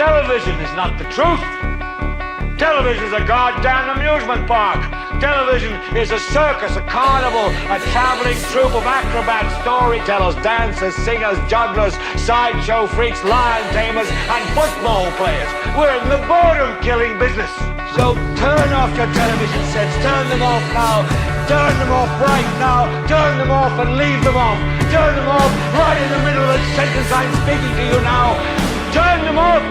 Television is not the truth. Television is a goddamn amusement park. Television is a circus, a carnival, a traveling troupe of acrobats, storytellers, dancers, singers, jugglers, sideshow freaks, lion tamers, and football players. We're in the boredom-killing business. So turn off your television sets. Turn them off now. Turn them off right now. Turn them off and leave them off. Turn them off right in the middle of the sentence I'm speaking to you now. Turn them off.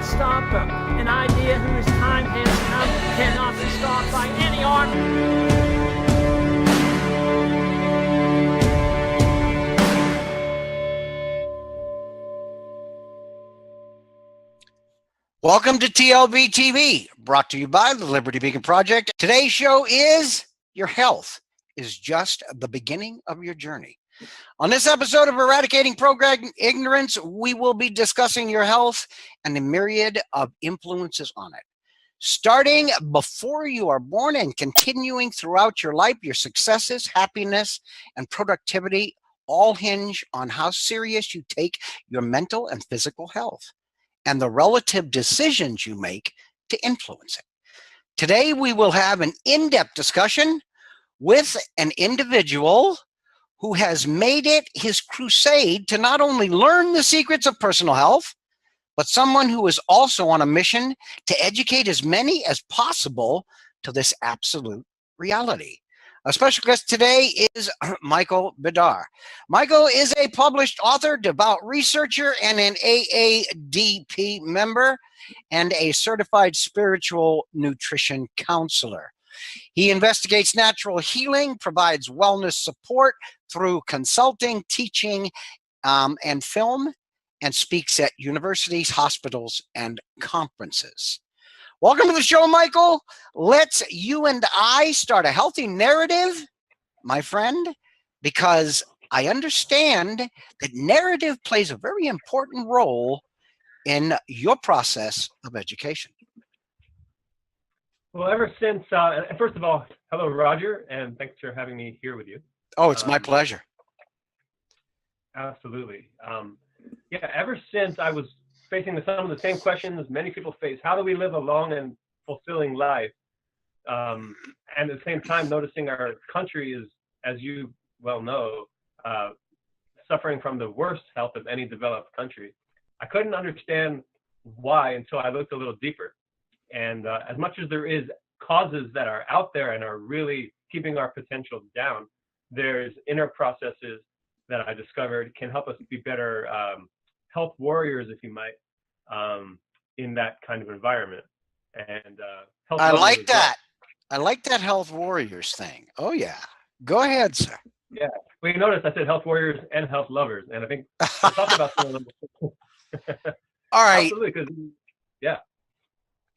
Stop them. An idea whose time has come cannot be stopped by any army. Welcome to TLBTV, brought to you by the Liberty Beacon Project. Today's show is Your Health is Just the Beginning of Your Journey. On this episode of Eradicating Programmed Ignorance, we will be discussing your health and the myriad of influences on it. Starting before you are born and continuing throughout your life, your successes, happiness, and productivity all hinge on how serious you take your mental and physical health and the relative decisions you make to influence it. Today, we will have an in-depth discussion with an individual who has made it his crusade to not only learn the secrets of personal health, but someone who is also on a mission to educate as many as possible to this absolute reality. A special guest today is Michael Bedar. Michael is a published author, devout researcher, and an AADP member, and a certified spiritual nutrition counselor. He investigates natural healing, provides wellness support through consulting, teaching, and film, and speaks at universities, hospitals, and conferences. Welcome to the show, Michael. Let's you and I start a healthy narrative, my friend, because I understand that narrative plays a very important role in your process of education. Well, ever since, first of all, hello, Roger, and thanks for having me here with you. Oh, it's my pleasure. Absolutely. Yeah, ever since I was facing some of the same questions many people face, how do we live a long and fulfilling life? And at the same time, noticing our country is, as you well know, suffering from the worst health of any developed country. I couldn't understand why until I looked a little deeper. And as much as there is causes that are out there and are really keeping our potential down, there's inner processes that I discovered can help us be better health warriors, if you might, in that kind of environment. And I like that. I like that health warriors thing. Oh, yeah. Go ahead, sir. Yeah. Well, you notice I said health warriors and health lovers. And I think we'll talk about some of them. All right. Absolutely. Because, yeah.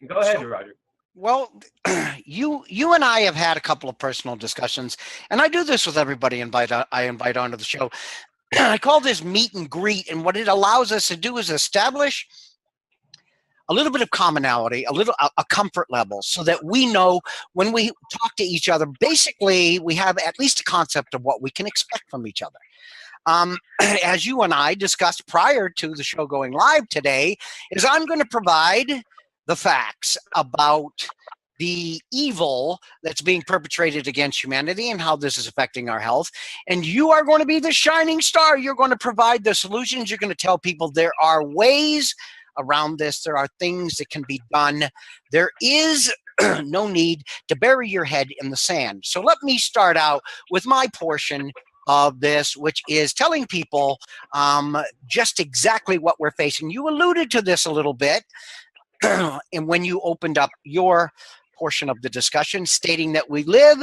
Go ahead, Roger. Well, you and I have had a couple of personal discussions, and I do this with everybody I invite onto the show. I call this meet and greet, and what it allows us to do is establish a little bit of commonality, a comfort level, so that we know when we talk to each other, basically we have at least a concept of what we can expect from each other. As you and I discussed prior to the show going live today, is I'm going to provide the facts about the evil that's being perpetrated against humanity and how this is affecting our health. And you are going to be the shining star. You're going to provide the solutions. You're going to tell people there are ways around this. There are things that can be done. There is no need to bury your head in the sand. So let me start out with my portion of this, which is telling people just exactly what we're facing. You alluded to this a little bit. And when you opened up your portion of the discussion, stating that we live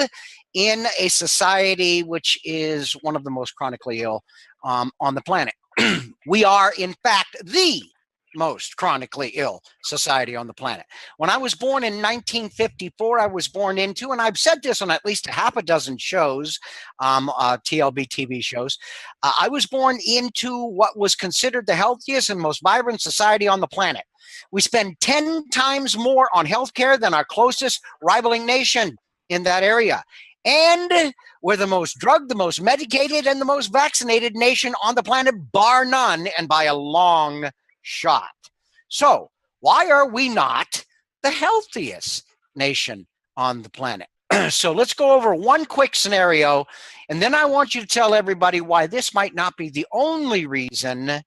in a society which is one of the most chronically ill on the planet. We are, in fact, the most chronically ill society on the planet. When I was born in 1954, I was born into, and I've said this on at least a half a dozen shows, TLBTV shows, I was born into what was considered the healthiest and most vibrant society on the planet. We spend 10 times more on healthcare than our closest rivaling nation in that area. And we're the most drugged, the most medicated, and the most vaccinated nation on the planet, bar none, and by a long shot. So why are we not the healthiest nation on the planet? So let's go over one quick scenario, and then I want you to tell everybody why this might not be the only reason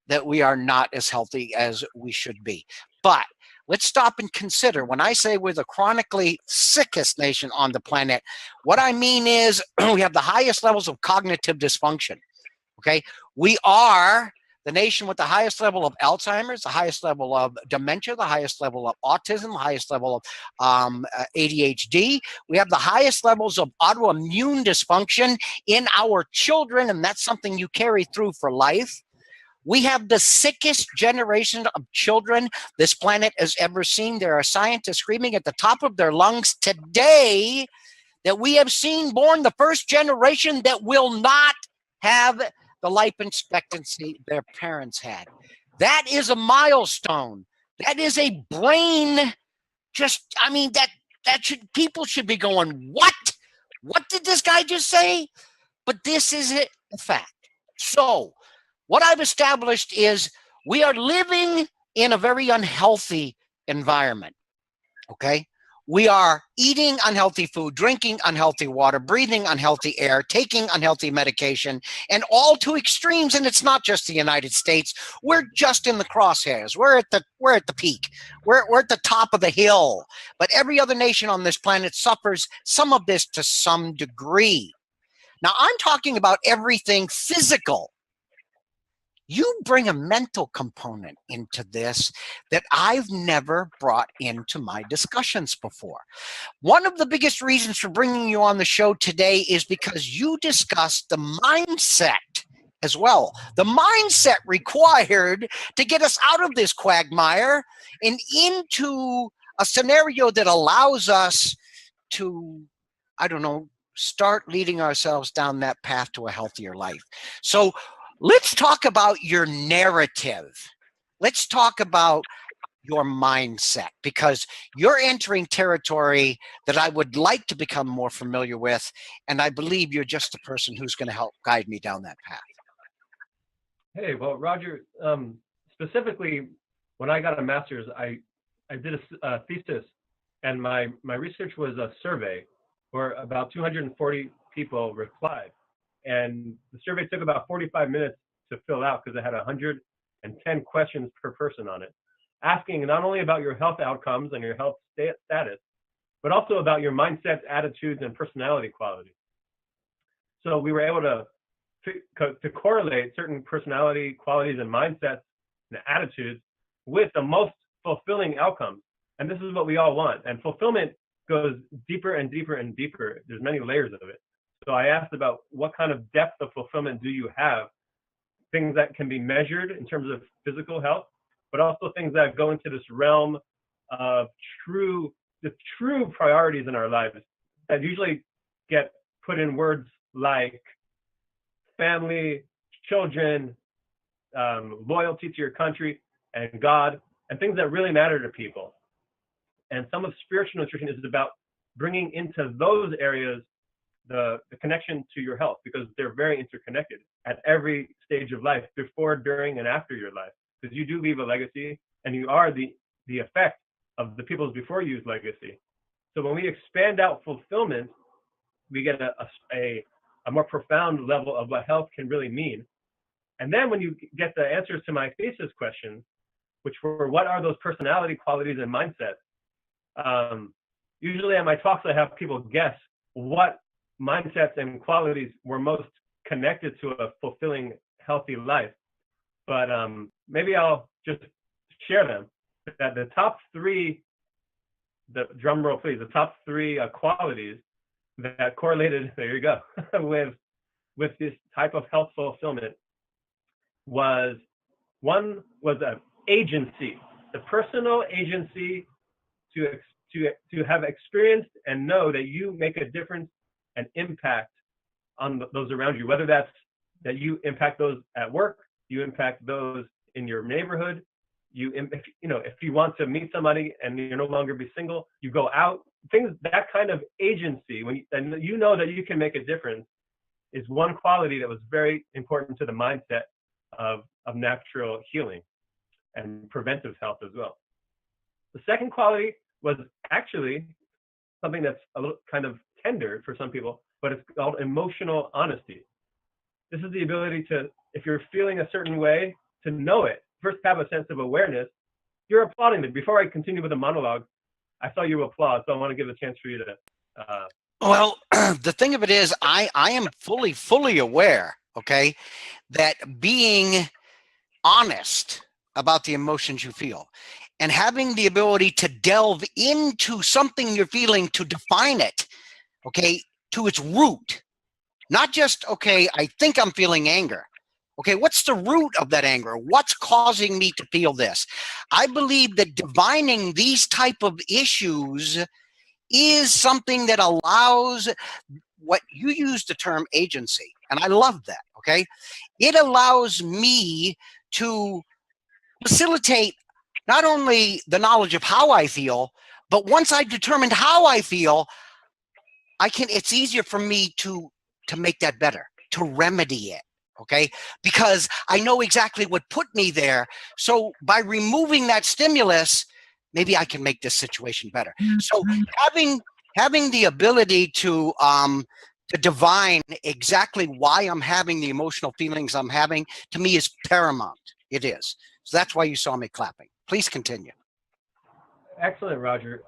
that we are not as healthy as we should be. But let's stop and consider, when I say we're the chronically sickest nation on the planet, what I mean is we have the highest levels of cognitive dysfunction, okay? We are the nation with the highest level of Alzheimer's, the highest level of dementia, the highest level of autism, the highest level of ADHD. We have the highest levels of autoimmune dysfunction in our children, and that's something you carry through for life. We have the sickest generation of children this planet has ever seen. There are scientists screaming at the top of their lungs today that we have seen born the first generation that will not have the life expectancy their parents had. That is a milestone. That is a brain, just, I mean, people should be going, what? What did this guy just say? But this is a fact. So what I've established is we are living in a very unhealthy environment, okay? We are eating unhealthy food, drinking unhealthy water, breathing unhealthy air, taking unhealthy medication, and all to extremes. And it's not just the United States. We're just in the crosshairs. We're at the peak. We're at the top of the hill. But every other nation on this planet suffers some of this to some degree. Now, I'm talking about everything physical. You bring a mental component into this that I've never brought into my discussions before. One of the biggest reasons for bringing you on the show today is because you discussed the mindset as well. The mindset required to get us out of this quagmire and into a scenario that allows us to, I don't know, start leading ourselves down that path to a healthier life. So let's talk about your narrative. Let's talk about your mindset, because you're entering territory that I would like to become more familiar with, and I believe you're just the person who's going to help guide me down that path. Hey, well, Roger, specifically, when I got a master's, I did a thesis, and my research was a survey where about 240 people replied. And the survey took about 45 minutes to fill out because it had 110 questions per person on it, asking not only about your health outcomes and your health status, but also about your mindset, attitudes, and personality qualities. So we were able to correlate certain personality qualities and mindsets and attitudes with the most fulfilling outcomes. And this is what we all want. And fulfillment goes deeper and deeper and deeper. There's many layers of it. So I asked about what kind of depth of fulfillment do you have, things that can be measured in terms of physical health, but also things that go into this realm of the true priorities in our lives that usually get put in words like family, children, loyalty to your country, and God, and things that really matter to people. And some of spiritual nutrition is about bringing into those areas the connection to your health, because they're very interconnected at every stage of life, before, during, and after your life, because you do leave a legacy, and you are the effect of the peoples before you's legacy. So when we expand out fulfillment, we get a more profound level of what health can really mean. And then when you get the answers to my thesis questions, which were what are those personality qualities and mindsets, usually at my talks I have people guess what mindsets and qualities were most connected to a fulfilling, healthy life. But maybe I'll just share them. That the top three, the drum roll please, the top three qualities that correlated, there you go, with this type of health fulfillment was, one was agency, the personal agency to have experienced and know that you make a difference and impact on those around you, whether that's that you impact those at work, you impact those in your neighborhood, if you want to meet somebody and you're no longer be single, you go out. Things, that kind of agency, and you know that you can make a difference, is one quality that was very important to the mindset of natural healing and preventive health as well. The second quality was actually something that's a little kind of tender for some people, but it's called emotional honesty. This is the ability to, if you're feeling a certain way, to know it. First, have a sense of awareness. You're applauding me. Before I continue with the monologue, I saw you applaud, so I want to give a chance for you to. Well, the thing of it is, I am fully aware, okay, that being honest about the emotions you feel and having the ability to delve into something you're feeling, to define it, okay, to its root, not just, okay, I think I'm feeling anger. Okay, what's the root of that anger? What's causing me to feel this? I believe that divining these type of issues is something that allows what you use the term agency. And I love that, okay? It allows me to facilitate not only the knowledge of how I feel, but once I've determined how I feel, it's easier for me to make that better, to remedy it. Okay, because I know exactly what put me there. So by removing that stimulus, maybe I can make this situation better. So having the ability to divine exactly why I'm having the emotional feelings I'm having, to me, is paramount. It is. So that's why you saw me clapping. Please continue. Excellent, Roger.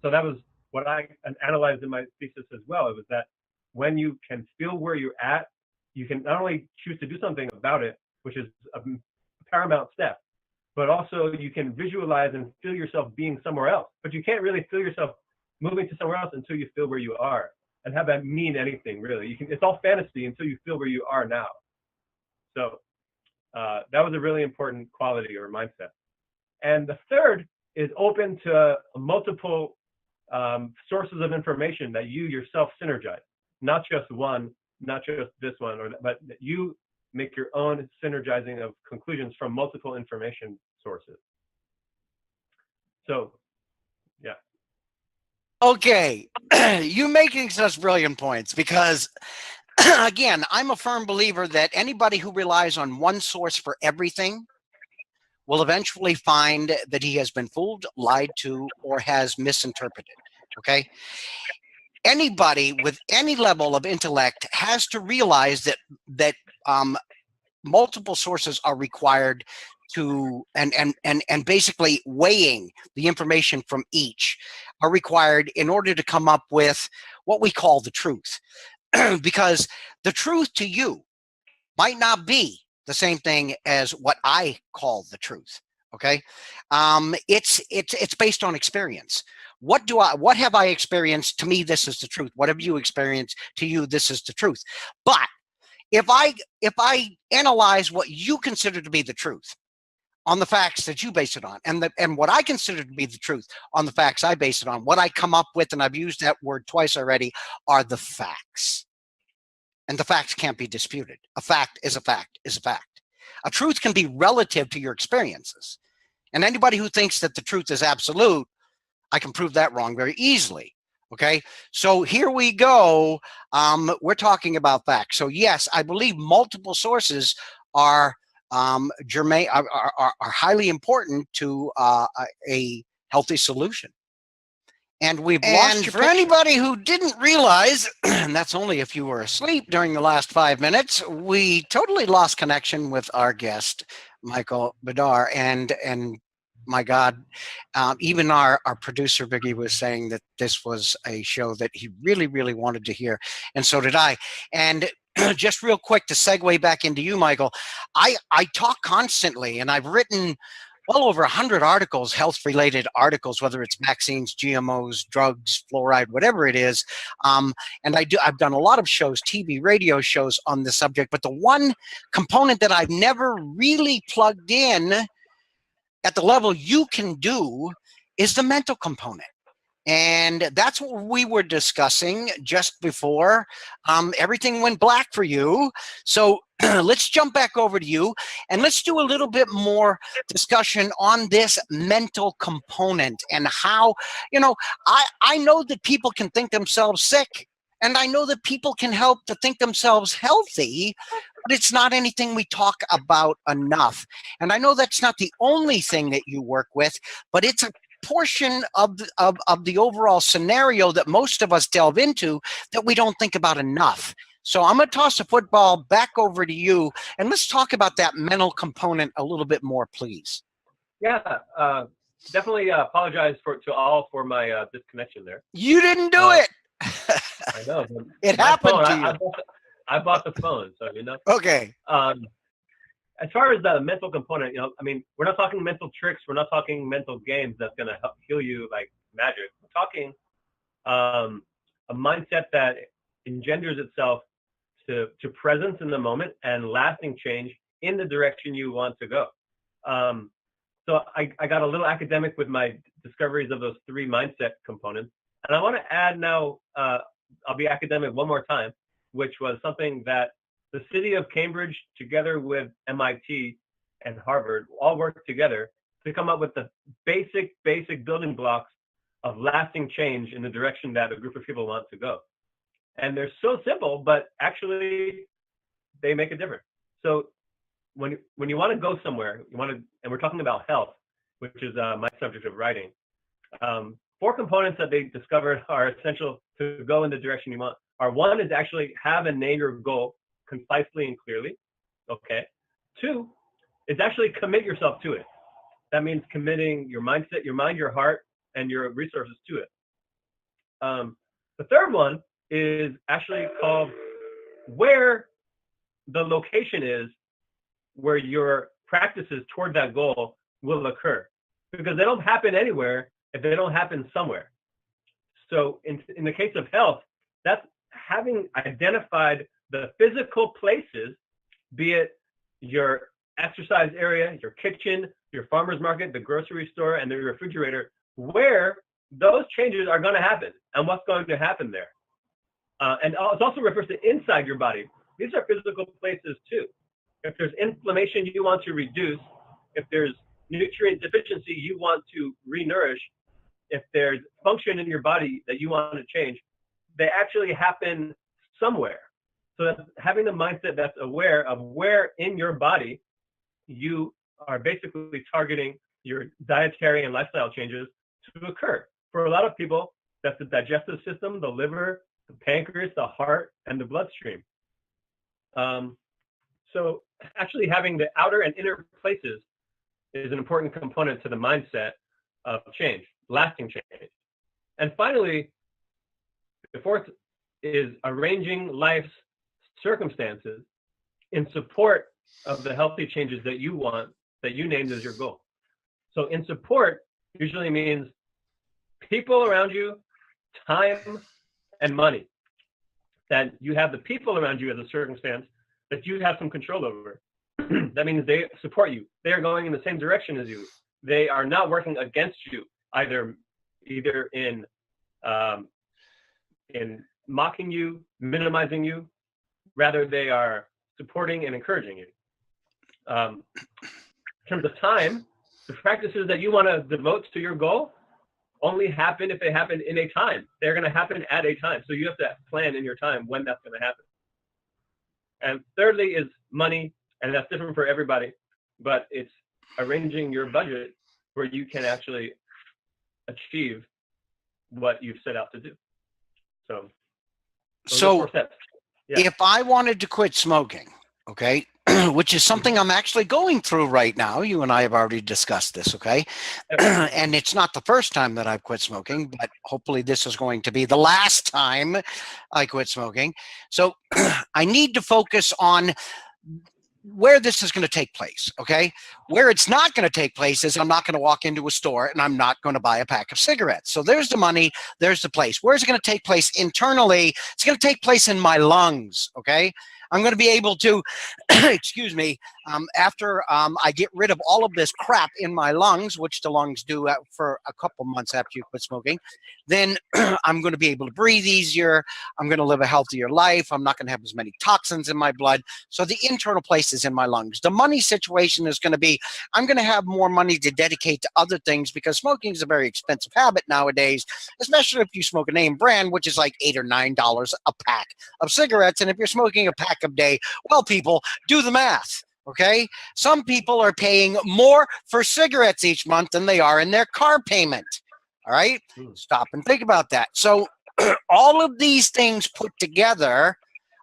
So that was what I analyzed in my thesis as well. It was that when you can feel where you're at, you can not only choose to do something about it, which is a paramount step, but also you can visualize and feel yourself being somewhere else. But you can't really feel yourself moving to somewhere else until you feel where you are, and have that mean anything, really. It's all fantasy until you feel where you are now. So that was a really important quality or mindset. And the third is open to multiple sources of information that you yourself synergize, not just one, not just this one, but that you make your own synergizing of conclusions from multiple information sources. So, yeah. Okay, you making such brilliant points, because again, I'm a firm believer that anybody who relies on one source for everything will eventually find that he has been fooled, lied to, or has misinterpreted. Okay. Anybody with any level of intellect has to realize that multiple sources are required to, and basically weighing the information from each are required in order to come up with what we call the truth. Because the truth to you might not be the same thing as what I call the truth. Okay, it's based on experience. What have I experienced? To me, this is the truth. What have you experienced? To you, this is the truth. But if I analyze what you consider to be the truth on the facts that you base it on, and what I consider to be the truth on the facts I base it on, what I come up with, and I've used that word twice already, are the facts. And the facts can't be disputed. A fact is a fact is a fact. A truth can be relative to your experiences. And anybody who thinks that the truth is absolute, I can prove that wrong very easily. Okay, so here we go. We're talking about facts. So yes, I believe multiple sources are germane, are highly important to a healthy solution. And we've lost your for anybody who didn't realize, and that's only if you were asleep during the last 5 minutes, we totally lost connection with our guest, Michael Bedar, and my God, even our producer, Biggie, was saying that this was a show that he really, really wanted to hear, and so did I. And just real quick to segue back into you, Michael, I talk constantly, and I've written well over 100 articles, health-related articles, whether it's vaccines, GMOs, drugs, fluoride, whatever it is. And I've done a lot of shows, TV, radio shows on the subject, but the one component that I've never really plugged in at the level you can do is the mental component. And that's what we were discussing just before everything went black for you. So let's jump back over to you and let's do a little bit more discussion on this mental component and how, you know, I know that people can think themselves sick, and I know that people can help to think themselves healthy, but it's not anything we talk about enough. And I know that's not the only thing that you work with, but it's a portion of the overall scenario that most of us delve into that we don't think about enough. So I'm going to toss the football back over to you, and let's talk about that mental component a little bit more, please. Yeah, definitely apologize to all for my disconnection there. You didn't do it. I know. It happened to you. I bought the phone, so you know. Okay. As far as the mental component, you know, I mean, we're not talking mental tricks. We're not talking mental games that's going to help heal you like magic. We're talking a mindset that engenders itself to presence in the moment and lasting change in the direction you want to go. So I got a little academic with my discoveries of those 3 mindset components. And I want to add now, I'll be academic one more time, which was something that the city of Cambridge, together with MIT and Harvard, all worked together to come up with the basic building blocks of lasting change in the direction that a group of people want to go. And they're so simple, but actually they make a difference. So when you want to go somewhere, and we're talking about health, which is my subject of writing, 4 components that they discovered are essential to go in the direction you want. One is actually have and name your goal concisely and clearly. Okay. 2 is actually commit yourself to it. That means committing your mindset, your mind, your heart, and your resources to it. The third one is actually called where the location is where your practices toward that goal will occur, because they don't happen anywhere if they don't happen somewhere. So in the case of health, that's having identified the physical places, be it your exercise area, your kitchen, your farmer's market, the grocery store, and the refrigerator, where those changes are going to happen and what's going to happen there. And it also refers to inside your body. These are physical places too. If there's inflammation you want to reduce, if there's nutrient deficiency you want to re-nourish, if there's function in your body that you want to change, they actually happen somewhere. So that's having the mindset that's aware of where in your body you are basically targeting your dietary and lifestyle changes to occur. For a lot of people, that's the digestive system, the liver, the pancreas, the heart, and the bloodstream. So actually having the outer and inner places is an important component to the mindset of change, lasting change. And finally, the fourth is arranging life's circumstances in support of the healthy changes that you want, that you named as your goal. So in support usually means people around you, time, and money. That you have the people around you as a circumstance that you have some control over. That means they support you. They are going in the same direction as you. They are not working against you, either in mocking you, minimizing you. Rather, they are supporting and encouraging you. In terms of time, the practices that you want to devote to your goal only happen if they happen in a time. They're going to happen at a time. So you have to plan in your time when that's going to happen. And thirdly is money, and that's different for everybody, but it's arranging your budget where you can actually achieve what you've set out to do. So those are 4 steps. Yeah. If I wanted to quit smoking, okay, which is something I'm actually going through right now. You and I have already discussed this, okay? And it's not the first time that I've quit smoking, but hopefully this is going to be the last time I quit smoking. So I need to focus on where this is going to take place, okay? Where it's not going to take place is I'm not going to walk into a store and I'm not going to buy a pack of cigarettes. So there's the money, there's the place. Where's it going to take place internally? It's going to take place in my lungs, okay? I'm going to be able to, excuse me, after I get rid of all of this crap in my lungs, which the lungs do for a couple months after you quit smoking, then I'm going to be able to breathe easier. I'm going to live a healthier life. I'm not going to have as many toxins in my blood. So the internal places in my lungs. The money situation is going to be, I'm going to have more money to dedicate to other things because smoking is a very expensive habit nowadays, especially if you smoke a name brand, which is like $8 or $9 a pack of cigarettes. And if you're smoking a pack a day, well, people, do the math. Okay, some people are paying more for cigarettes each month than they are in their car payment. All right, stop and think about that. So all of these things put together,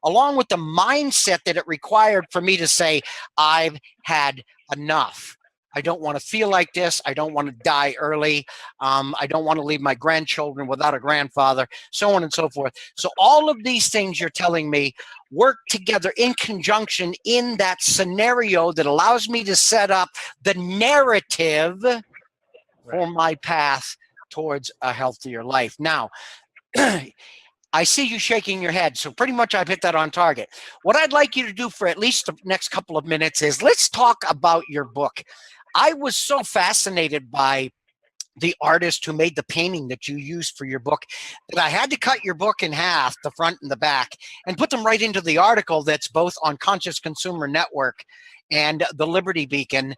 along with the mindset that it required for me to say, I've had enough. I don't want to feel like this. I don't want to die early. I don't want to leave my grandchildren without a grandfather, so on and so forth. So all of these things you're telling me work together in conjunction in that scenario that allows me to set up the narrative for my path towards a healthier life. Now, I see you shaking your head, so pretty much I've hit that on target. What I'd like you to do for at least the next couple of minutes is let's talk about your book. I was so fascinated by the artist who made the painting that you used for your book that I had to cut your book in half, the front and the back, and put them right into the article that's both on Conscious Consumer Network and the Liberty Beacon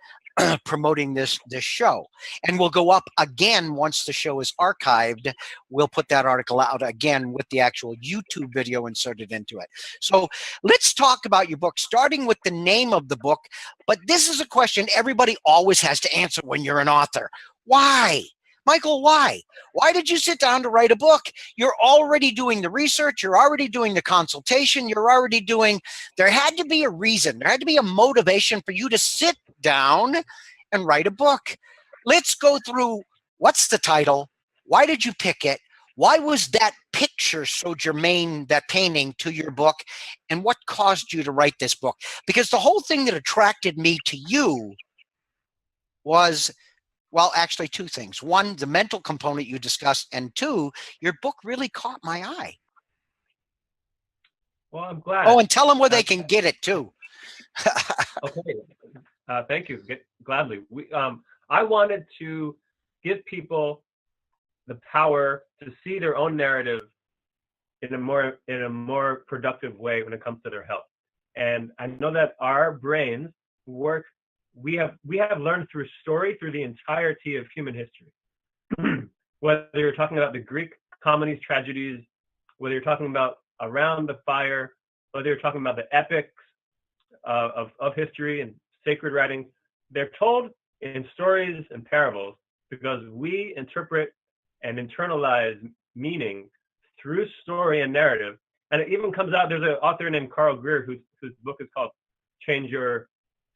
promoting this show. And we'll go up again once the show is archived. We'll put that article out again with the actual YouTube video inserted into it. So let's talk about your book, starting with the name of the book. But this is a question everybody always has to answer when you're an author. Why? Michael, why? Why did you sit down to write a book? You're already doing the research. You're already doing the consultation. You're already doing, there had to be a reason. There had to be a motivation for you to sit down and write a book. Let's go through, what's the title? Why did you pick it? Why was that picture so germane, that painting, to your book? And what caused you to write this book? Because the whole thing that attracted me to you was, well, actually two things. One, the mental component you discussed, and two, your book really caught my eye. Well, I'm glad. Oh, and tell them where they can get it too. Okay. Thank you. Gladly. I wanted to give people the power to see their own narrative in a more productive way when it comes to their health. And I know that our brains work. We have learned through story through the entirety of human history. Whether you're talking about the Greek comedies, tragedies, whether you're talking about Around the Fire, whether you're talking about the epics of history and sacred writings, they're told in stories and parables because we interpret and internalize meaning through story and narrative. And it even comes out, there's an author named Carl Greer whose book is called Change Your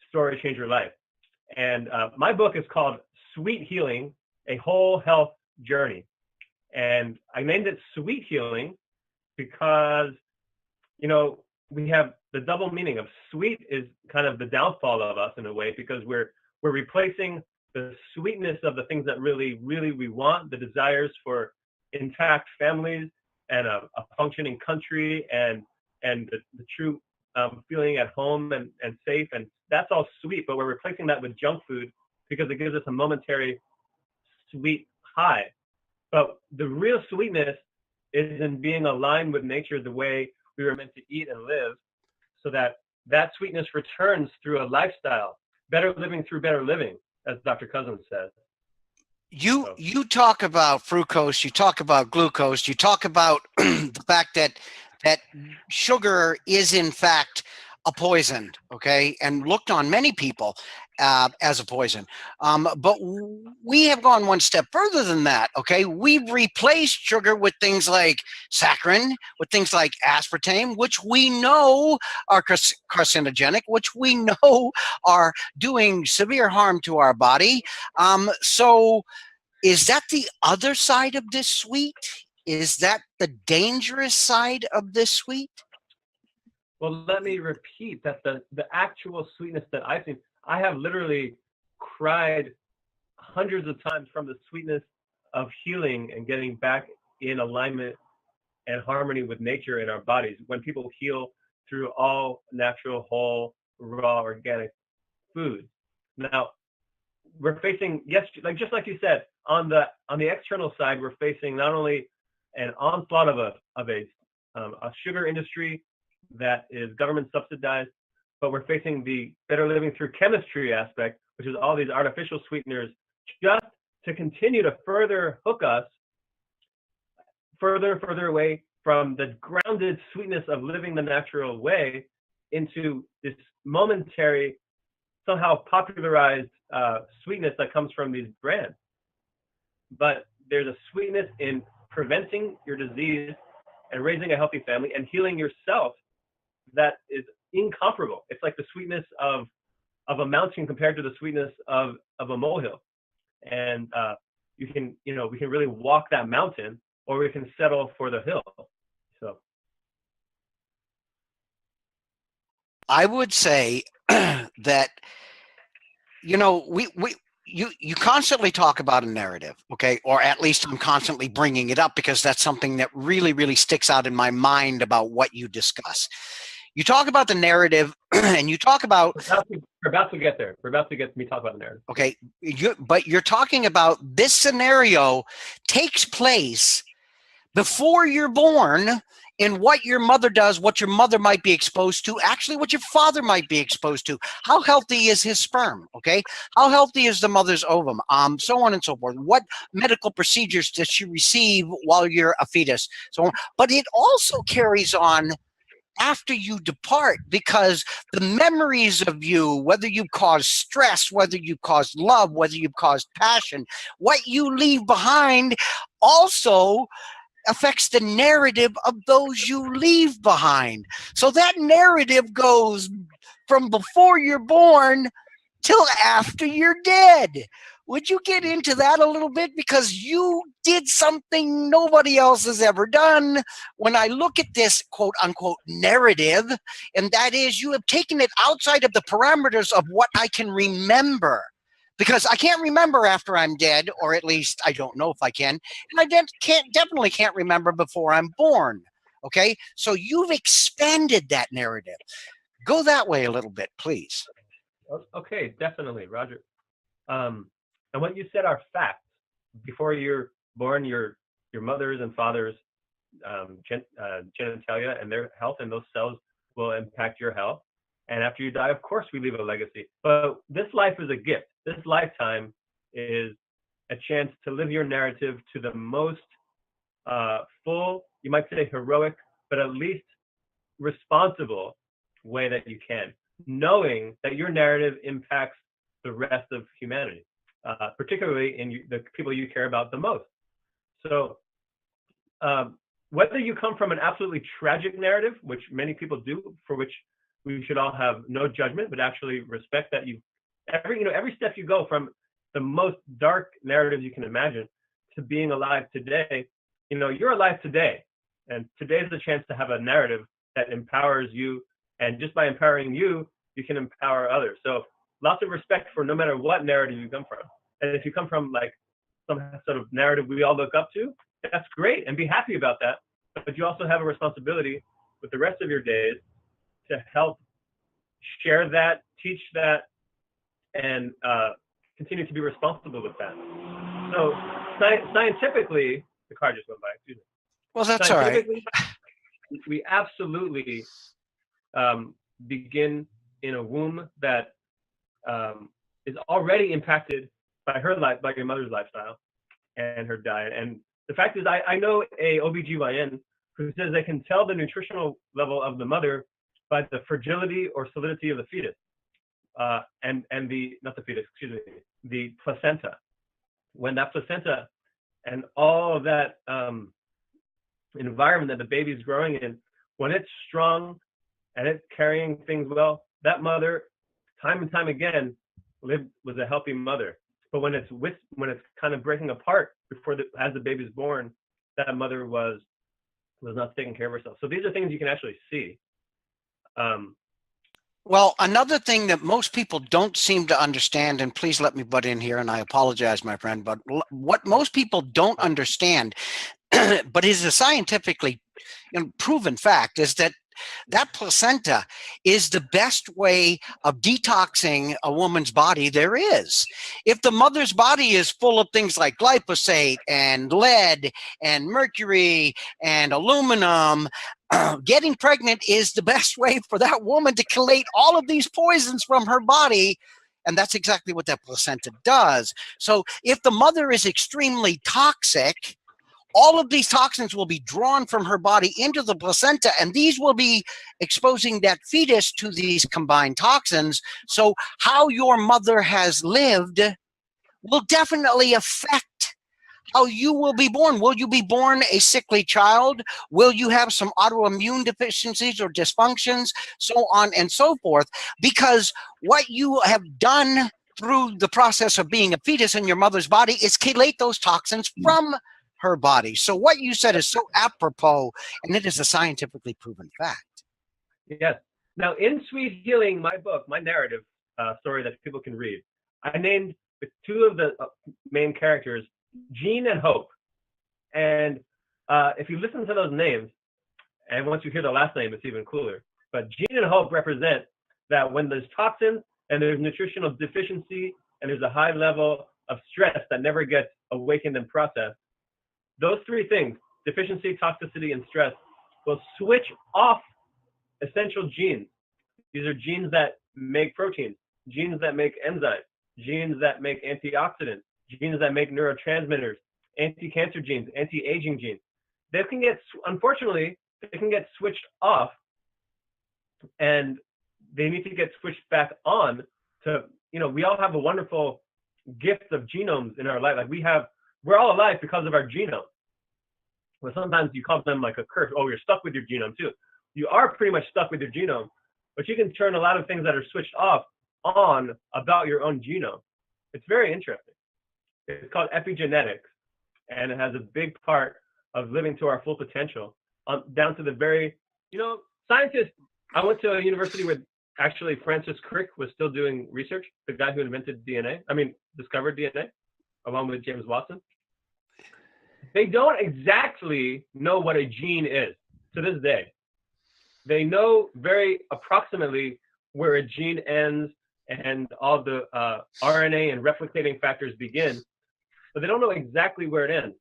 Story, Change Your Life. And my book is called Sweet Healing, A Whole Health Journey. And I named it Sweet Healing because, you know, we have the double meaning of sweet is kind of the downfall of us in a way, because we're replacing the sweetness of the things that really, really we want, the desires for intact families and a functioning country and the true feeling at home and safe, and that's all sweet, but we're replacing that with junk food because it gives us a momentary sweet high. But the real sweetness is in being aligned with nature the way we were meant to eat and live, so that sweetness returns through a lifestyle, better living through better living, as Dr. Cousins says. You talk about fructose, you talk about glucose, you talk about the fact that sugar is in fact a poison, okay, and looked on many people as a poison. But we have gone one step further than that, okay? We've replaced sugar with things like saccharin, with things like aspartame, which we know are carcinogenic, which we know are doing severe harm to our body. So is that the other side of this sweet? Is that the dangerous side of this sweet? Well, let me repeat that the actual sweetness that I've seen, I have literally cried hundreds of times from the sweetness of healing and getting back in alignment and harmony with nature in our bodies. When people heal through all natural, whole, raw, organic foods. Now, we're facing, yes, just like you said, on the external side, we're facing not only an onslaught of a sugar industry that is government subsidized, but we're facing the better living through chemistry aspect, which is all these artificial sweeteners, just to continue to further hook us further and further away from the grounded sweetness of living the natural way into this momentary, somehow popularized sweetness that comes from these brands. But there's a sweetness in preventing your disease and raising a healthy family and healing yourself that is incomparable. It's like the sweetness of a mountain compared to the sweetness of a molehill. And we can really walk that mountain, or we can settle for the hill. So I would say that, you constantly talk about a narrative, okay? Or at least I'm constantly bringing it up because that's something that really, really sticks out in my mind about what you discuss. You talk about the narrative and you talk about... We're about to get there. We're about to get me talk about the narrative. Okay, but you're talking about this scenario takes place before you're born, in what your mother does, what your mother might be exposed to, actually what your father might be exposed to. How healthy is his sperm, okay? How healthy is the mother's ovum, so on and so forth. What medical procedures does she receive while you're a fetus? So on. But it also carries on after you depart, because the memories of you, whether you cause stress, whether you cause love, whether you cause passion, what you leave behind also affects the narrative of those you leave behind. So that narrative goes from before you're born till after you're dead. Would you get into that a little bit? Because you did something nobody else has ever done. When I look at this quote unquote narrative, and that is you have taken it outside of the parameters of what I can remember. Because I can't remember after I'm dead, or at least I don't know if I can. And I definitely can't remember before I'm born. Okay, so you've expanded that narrative. Go that way a little bit, please. Okay, definitely, Roger. And what you said are facts. Before you're born, your mother's and father's genitalia and their health and those cells will impact your health. And after you die, of course, we leave a legacy. But this life is a gift. This lifetime is a chance to live your narrative to the most full, you might say heroic, but at least responsible way that you can, knowing that your narrative impacts the rest of humanity, particularly in the people you care about the most. So whether you come from an absolutely tragic narrative, which many people do, for which we should all have no judgment, but actually respect that every step you go from the most dark narratives you can imagine to being alive today, you're alive today. And today is the chance to have a narrative that empowers you. And just by empowering you, you can empower others. So lots of respect for no matter what narrative you come from. And if you come from like some sort of narrative we all look up to, that's great and be happy about that. But you also have a responsibility with the rest of your days to help share that, teach that, and continue to be responsible with that. So scientifically, the car just went by, excuse me. Well, that's all right. We absolutely begin in a womb that is already impacted by her life, by your mother's lifestyle and her diet. And the fact is, I know a OBGYN who says they can tell the nutritional level of the mother by the fragility or solidity of the fetus, and not the fetus, excuse me, the placenta. When that placenta and all of that environment that the baby's growing in, when it's strong and it's carrying things well, that mother, time and time again, was a healthy mother. But when it's kind of breaking apart as the baby's born, that mother was not taking care of herself. So these are things you can actually see. Well, another thing that most people don't seem to understand, and please let me butt in here, and I apologize, my friend, but what most people don't understand, but is a scientifically proven fact, is that That placenta is the best way of detoxing a woman's body there is. If the mother's body is full of things like glyphosate and lead and mercury and aluminum, getting pregnant is the best way for that woman to collate all of these poisons from her body. And that's exactly what that placenta does. So if the mother is extremely toxic, all of these toxins will be drawn from her body into the placenta, and these will be exposing that fetus to these combined toxins. So how your mother has lived will definitely affect how you will be born. Will you be born a sickly child? Will you have some autoimmune deficiencies or dysfunctions, so on and so forth? Because what you have done through the process of being a fetus in your mother's body is chelate those toxins from her body. So what you said is so apropos, and it is a scientifically proven fact. Yes. Now, in Sweet Healing, my book, my narrative story that people can read, I named the two of the main characters Jean and Hope. And if you listen to those names, and once you hear the last name, it's even cooler. But Jean and Hope represent that when there's toxins and there's nutritional deficiency and there's a high level of stress that never gets awakened and processed, those three things, deficiency, toxicity, and stress, will switch off essential genes. These are genes that make proteins, genes that make enzymes, genes that make antioxidants, genes that make neurotransmitters, anti-cancer genes, anti-aging genes. They can get, unfortunately, they can get switched off, and they need to get switched back on to, we all have a wonderful gift of genomes in our life. Like we're all alive because of our genome. But sometimes you call them like a curse. Oh, you're stuck with your genome too. You are pretty much stuck with your genome, but you can turn a lot of things that are switched off on about your own genome. It's very interesting. It's called epigenetics, and it has a big part of living to our full potential, down to the very, scientists. I went to a university where actually Francis Crick was still doing research, the guy who discovered DNA, along with James Watson. They don't exactly know what a gene is to this day. They know very approximately where a gene ends and all the RNA and replicating factors begin, but they don't know exactly where it ends.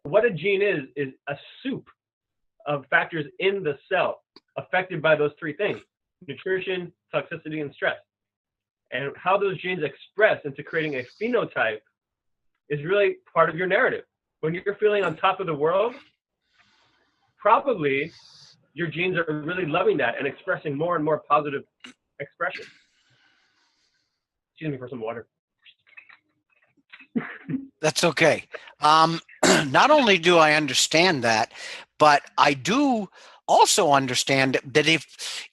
What a gene is a soup of factors in the cell affected by those three things: nutrition, toxicity, and stress. And how those genes express into creating a phenotype is really part of your narrative. When you're feeling on top of the world, probably your genes are really loving that and expressing more and more positive expression. Excuse me for some water. That's okay. Not only do I understand that, but I do also understand that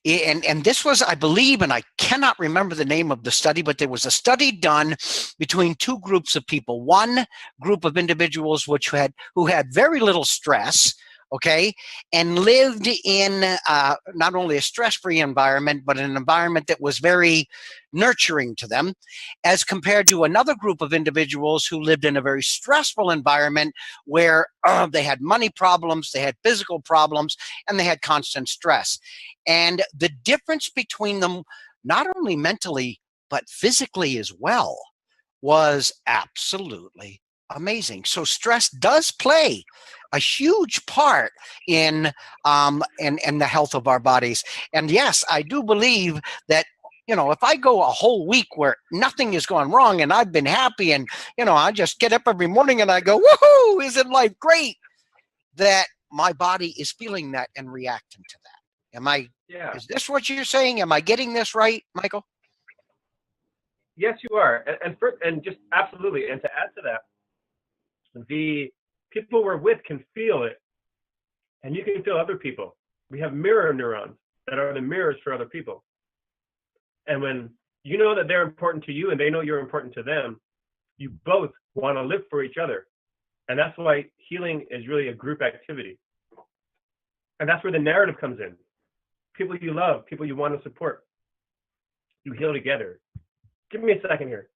and this was, I believe, and I cannot remember the name of the study, but there was a study done between two groups of people. One group of individuals who had very little stress, okay, and lived in not only a stress-free environment, but an environment that was very nurturing to them, as compared to another group of individuals who lived in a very stressful environment where they had money problems, they had physical problems, and they had constant stress. And the difference between them, not only mentally, but physically as well, was absolutely amazing. So stress does play a huge part in the health of our bodies. And yes, I do believe that, if I go a whole week where nothing is going wrong and I've been happy and, I just get up every morning and I go, woohoo, isn't life great? That my body is feeling that and reacting to that. Is this what you're saying? Am I getting this right, Michael? Yes, you are. And just absolutely. And to add to that, the people we're with can feel it, and you can feel other people. We have mirror neurons that are the mirrors for other people. And when you know that they're important to you and they know you're important to them, you both want to live for each other. And that's why healing is really a group activity. And that's where the narrative comes in. People you love, people you want to support, you heal together. Give me a second here.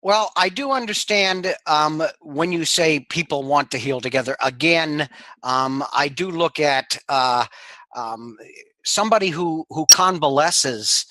Well, I do understand when you say people want to heal together. Again, I do look at um, somebody who convalesces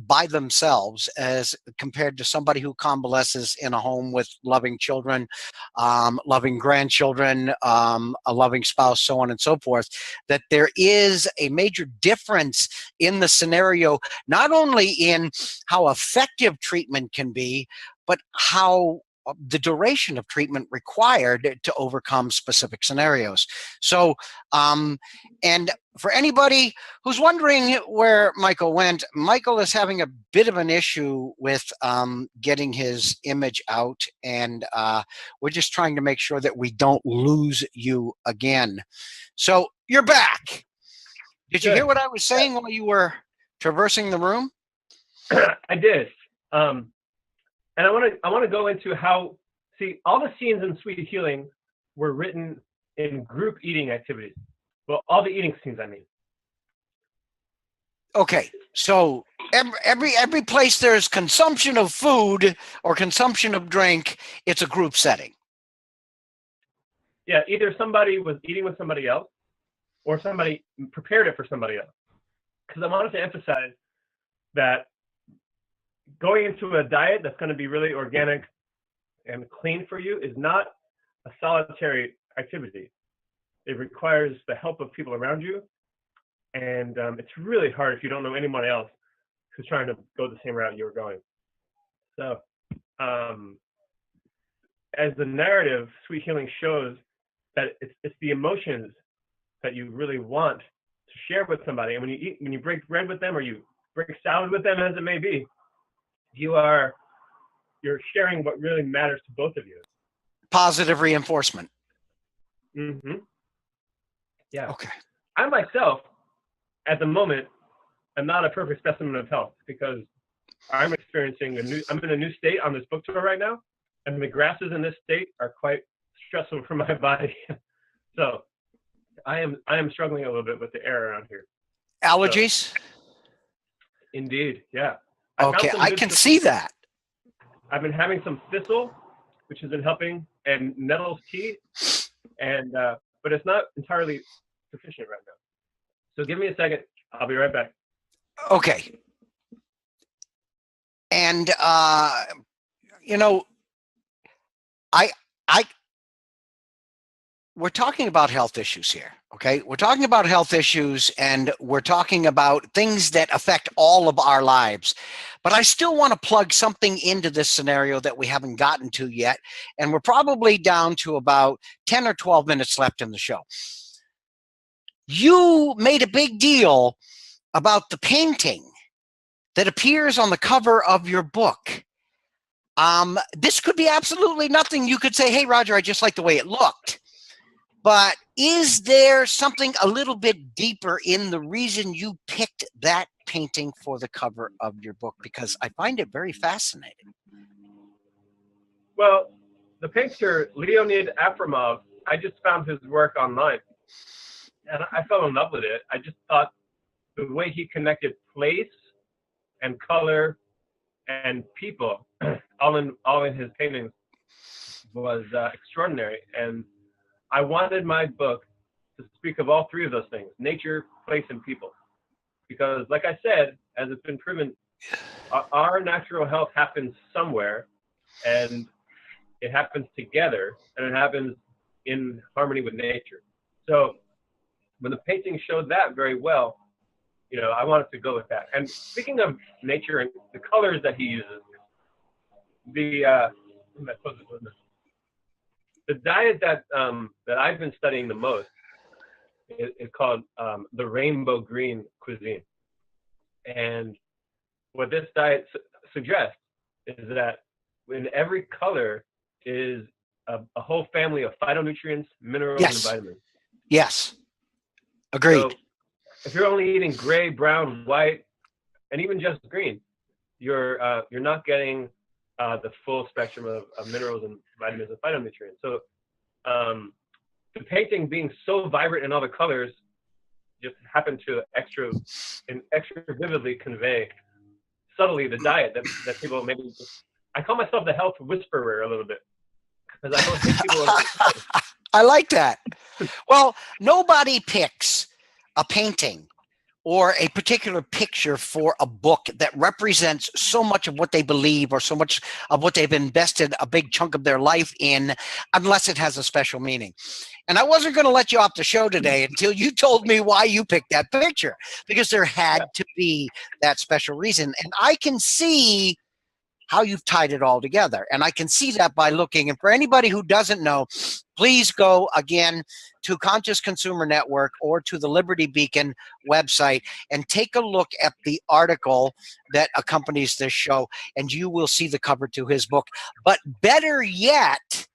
by themselves as compared to somebody who convalesces in a home with loving children, loving grandchildren, a loving spouse, so on and so forth, that there is a major difference in the scenario, not only in how effective treatment can be, but how the duration of treatment required to overcome specific scenarios. So, and for anybody who's wondering where Michael went, Michael is having a bit of an issue with getting his image out, and we're just trying to make sure that we don't lose you again. So you're back. Did you hear what I was saying while you were traversing the room? I did. And I want to go into how, see, all the scenes in Sweet Healing were written in group eating activities. Well, all the eating scenes, I mean. Okay, so every place there's consumption of food or consumption of drink, it's a group setting. Yeah, either somebody was eating with somebody else or somebody prepared it for somebody else. Because I wanted to emphasize that going into a diet that's going to be really organic and clean for you is not a solitary activity. It requires the help of people around you. And it's really hard if you don't know anyone else who's trying to go the same route you were going. So as the narrative, Sweet Healing shows that it's the emotions that you really want to share with somebody. And when you break bread with them or you break salad with them, as it may be, you're sharing what really matters to both of you. Positive reinforcement. Mm-hmm. Yeah. Okay. I myself, at the moment, am not a perfect specimen of health because I'm experiencing I'm in a new state on this book tour right now, and the grasses in this state are quite stressful for my body. So I am struggling a little bit with the air around here. Allergies? So, indeed, yeah. Okay, I can see that. I've been having some thistle, which has been helping, and nettles tea, and but it's not entirely sufficient right now. So give me a second. I'll be right back. Okay. And you know, we're talking about health issues here, okay? We're talking about health issues, and we're talking about things that affect all of our lives. But I still want to plug something into this scenario that we haven't gotten to yet, and we're probably down to about 10 or 12 minutes left in the show. You made a big deal about the painting that appears on the cover of your book. This could be absolutely nothing. You could say, hey, Roger, I just like the way it looked. But is there something a little bit deeper in the reason you picked that painting for the cover of your book? Because I find it very fascinating. Well, the painter Leonid Afremov, I just found his work online, and I fell in love with it. I just thought the way he connected place and color and people all in his paintings was extraordinary. And I wanted my book to speak of all three of those things: nature, place, and people. Because like I said, as it's been proven, our natural health happens somewhere, and it happens together, and it happens in harmony with nature. So when the painting showed that very well, you know, I wanted to go with that. And speaking of nature and the colors that he uses, the diet that I've been studying the most is called the rainbow green cuisine. And what this diet suggests is that in every color is a whole family of phytonutrients, minerals, and vitamins. Yes. Agreed. So if you're only eating gray, brown, white, and even just green, you're not getting the full spectrum of minerals and vitamins and phytonutrients. So the painting being so vibrant in all the colors just happened to extra vividly convey subtly the diet that people maybe I call myself the health whisperer a little bit because I don't think people understand. I like that. Well, nobody picks a painting or a particular picture for a book that represents so much of what they believe or so much of what they've invested a big chunk of their life in, unless it has a special meaning. And I wasn't going to let you off the show today until you told me why you picked that picture, because there had to be that special reason. And I can see how you've tied it all together. And I can see that by looking. And for anybody who doesn't know, please go again to Conscious Consumer Network or to the Liberty Beacon website and take a look at the article that accompanies this show, and you will see the cover to his book. But better yet,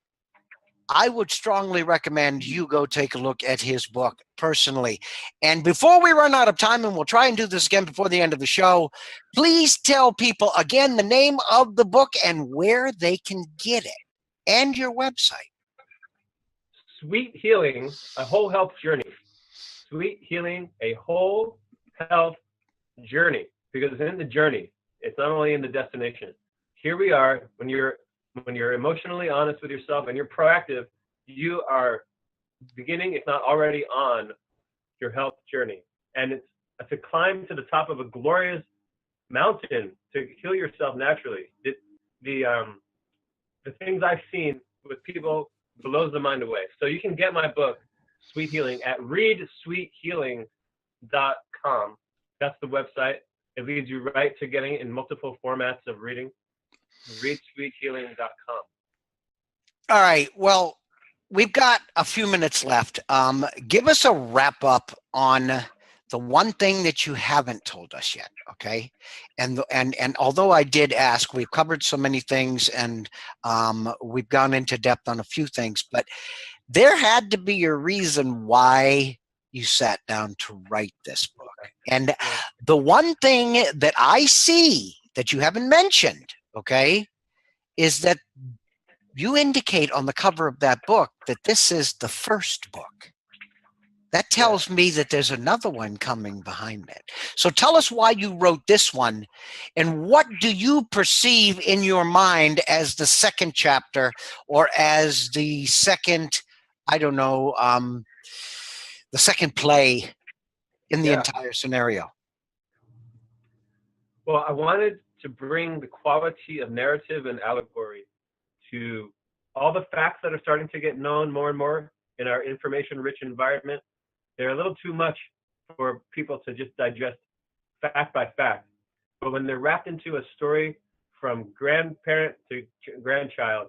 I would strongly recommend you go take a look at his book personally. And before we run out of time, and we'll try and do this again before the end of the show, please tell people again the name of the book and where they can get it, and your website. Sweet Healing, a whole health journey. Sweet Healing, a whole health journey. Because in the journey, it's not only in the destination. Here we are, when you're emotionally honest with yourself and you're proactive, you are beginning, if not already on, your health journey. And it's a climb to the top of a glorious mountain to heal yourself naturally. The things I've seen with people blows the mind away. So you can get my book, Sweet Healing, at readsweethealing.com. That's the website. It leads you right to getting it in multiple formats of reading. readsweethealing.com. All right. Well, we've got a few minutes left. Give us a wrap up on the one thing that you haven't told us yet, okay? And although I did ask, we've covered so many things, and we've gone into depth on a few things, but there had to be a reason why you sat down to write this book. And the one thing that I see that you haven't mentioned, okay, is that you indicate on the cover of that book that this is the first book. That tells me that there's another one coming behind it. So tell us why you wrote this one, and what do you perceive in your mind as the second chapter, or as the second, I don't know, the second play in the entire scenario? Well, I wanted to bring the quality of narrative and allegory to all the facts that are starting to get known more and more in our information-rich environment. They're a little too much for people to just digest fact by fact. But when they're wrapped into a story from grandparent to grandchild,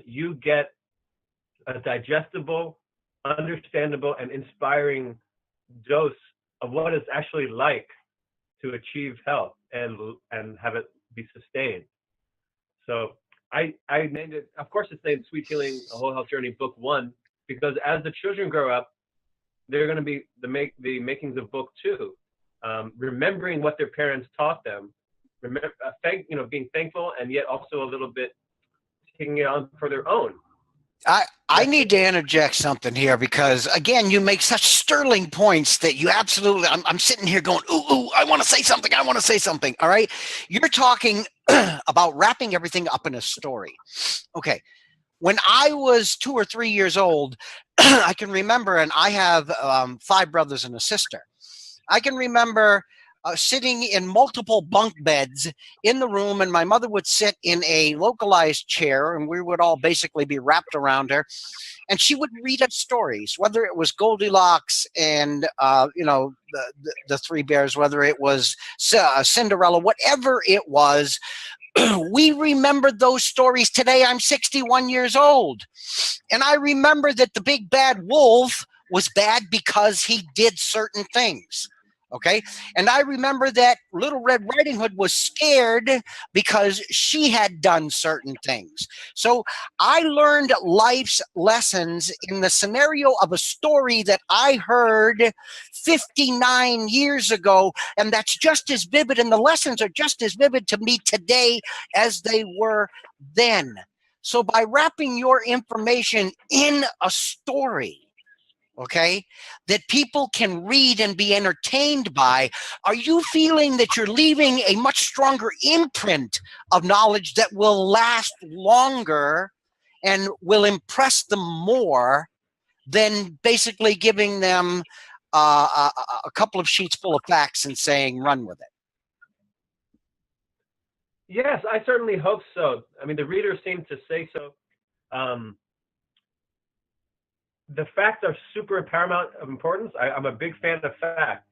you get a digestible, understandable, and inspiring dose of what it's actually like to achieve health and have it be sustained. So I named it, of course it's named Sweet Healing, A Whole Health Journey, Book 1, because as the children grow up, they're going to be the makings of Book 2, remembering what their parents taught them, being thankful, and yet also a little bit taking it on for their own. I need to interject something here, because again, you make such sterling points that you absolutely, I'm sitting here going, ooh, I want to say something. All right. You're talking about wrapping everything up in a story. Okay. When I was 2 or 3 years old, I can remember, and I have 5 brothers and a sister. I can remember sitting in multiple bunk beds in the room, and my mother would sit in a localized chair, and we would all basically be wrapped around her, and she would read us stories, whether it was Goldilocks and the 3 Bears, whether it was Cinderella, whatever it was. We remembered those stories. Today I'm 61 years old, and I remember that the big bad wolf was bad because he did certain things. Okay. And I remember that Little Red Riding Hood was scared because she had done certain things. So I learned life's lessons in the scenario of a story that I heard 59 years ago. And that's just as vivid. And the lessons are just as vivid to me today as they were then. So by wrapping your information in a story, okay, that people can read and be entertained by, are you feeling that you're leaving a much stronger imprint of knowledge that will last longer and will impress them more than basically giving them a couple of sheets full of facts and saying, run with it? Yes, I certainly hope so. I mean, the readers seem to say so. The facts are super paramount of importance. I'm a big fan of facts.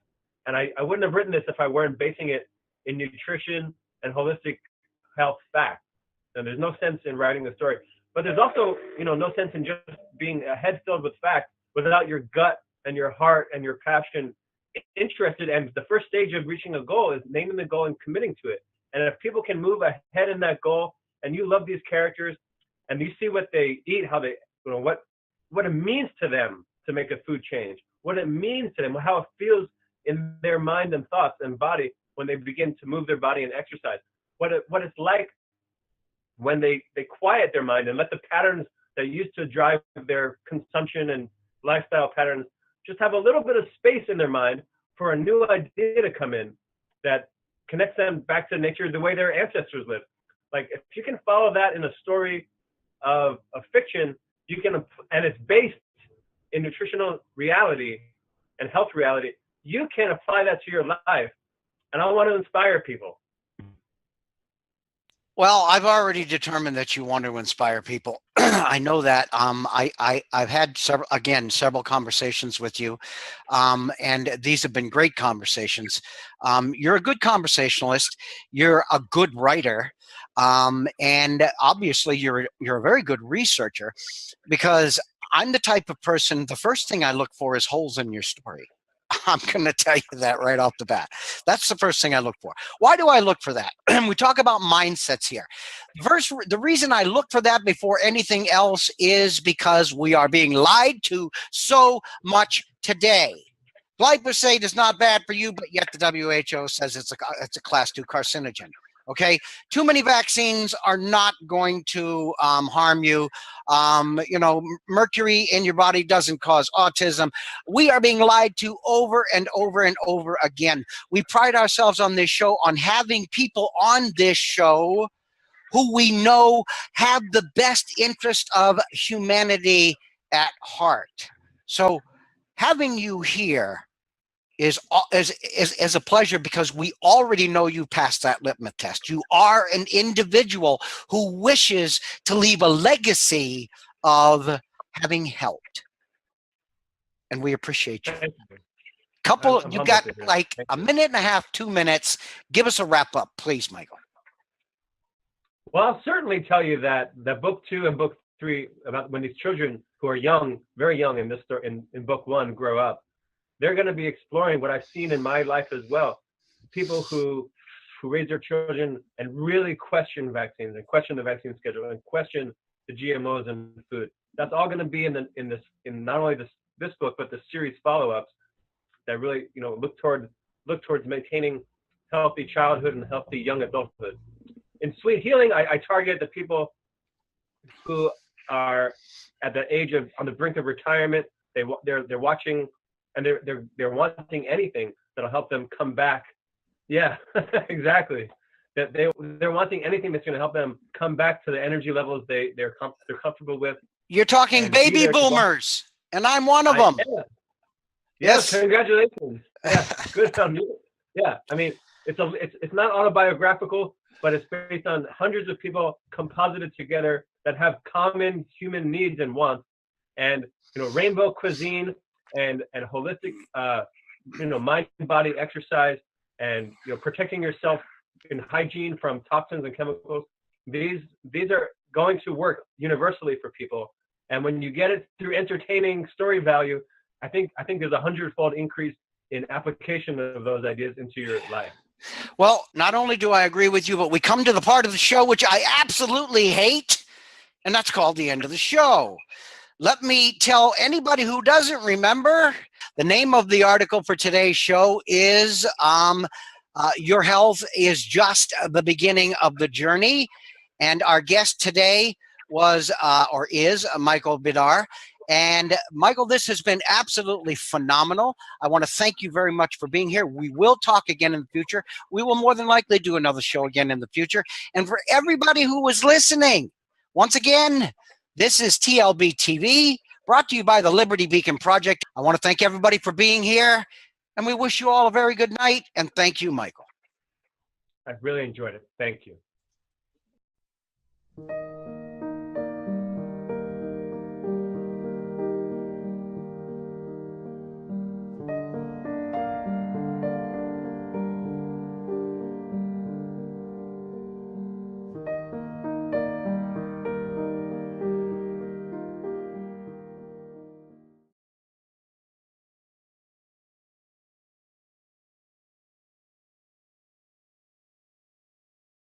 And I wouldn't have written this if I weren't basing it in nutrition and holistic health facts. And there's no sense in writing the story. But there's also, no sense in just being a head filled with facts without your gut and your heart and your passion interested. And the first stage of reaching a goal is naming the goal and committing to it. And if people can move ahead in that goal, and you love these characters, and you see what they eat, how they, what it means to them to make a food change, what it means to them, how it feels in their mind and thoughts and body when they begin to move their body and exercise, what it's like when they quiet their mind and let the patterns that used to drive their consumption and lifestyle patterns just have a little bit of space in their mind for a new idea to come in that connects them back to nature the way their ancestors lived. Like, if you can follow that in a story of fiction, you can, and it's based in nutritional reality and health reality, you can apply that to your life. And I want to inspire people. Well, I've already determined that you want to inspire people. I know that. I've had several conversations with you, and these have been great conversations. You're a good conversationalist. You're a good writer, and obviously you're a very good researcher, because I'm the type of person, the first thing I look for is holes in your story. I'm going to tell you that right off the bat. That's the first thing I look for. Why do I look for that? We talk about mindsets here. First, the reason I look for that before anything else is because we are being lied to so much today. Glyphosate is not bad for you, but yet the WHO says it's a class 2 carcinogen. Okay, too many vaccines are not going to harm you. Mercury in your body doesn't cause autism. We are being lied to over and over and over again. We pride ourselves on this show on having people on this show who we know have the best interest of humanity at heart. So having you here is a pleasure, because we already know you passed that litmus test. You are an individual who wishes to leave a legacy of having helped, and we appreciate you. You got like a minute and a half, 2 minutes. Give us a wrap up, please, Michael. Well, I'll certainly tell you that book 2 and book 3, about when these children who are young, very young in this story, in book 1, grow up, they're going to be exploring what I've seen in my life as well. People who raise their children and really question vaccines and question the vaccine schedule and question the GMOs in food. That's all going to be in not only this book, but the series follow-ups that really look towards maintaining healthy childhood and healthy young adulthood. In Sweet Healing, I target the people who are at the age of on the brink of retirement. They're watching. And they're wanting anything that'll help them come back. Yeah, exactly. That they're wanting anything that's going to help them come back to the energy levels they're comfortable with. You're talking baby boomers, and I'm one of them. Yeah. Yes, congratulations. Yeah, good on you. Yeah, I mean, it's not autobiographical, but it's based on hundreds of people composited together that have common human needs and wants, and rainbow cuisine. And holistic, mind and body exercise, and protecting yourself in hygiene from toxins and chemicals. These are going to work universally for people. And when you get it through entertaining story value, I think there's 100-fold increase in application of those ideas into your life. Well, not only do I agree with you, but we come to the part of the show which I absolutely hate, and that's called the end of the show. Let me tell anybody who doesn't remember, the name of the article for today's show is Your Health is Just the Beginning of the Journey. And our guest today was, or is, Michael Bedar. And Michael, this has been absolutely phenomenal. I want to thank you very much for being here. We will talk again in the future. We will more than likely do another show again in the future. And for everybody who was listening, once again, this is TLBTV, brought to you by the Liberty Beacon Project. I want to thank everybody for being here, and we wish you all a very good night. And thank you, Michael. I really enjoyed it. Thank you.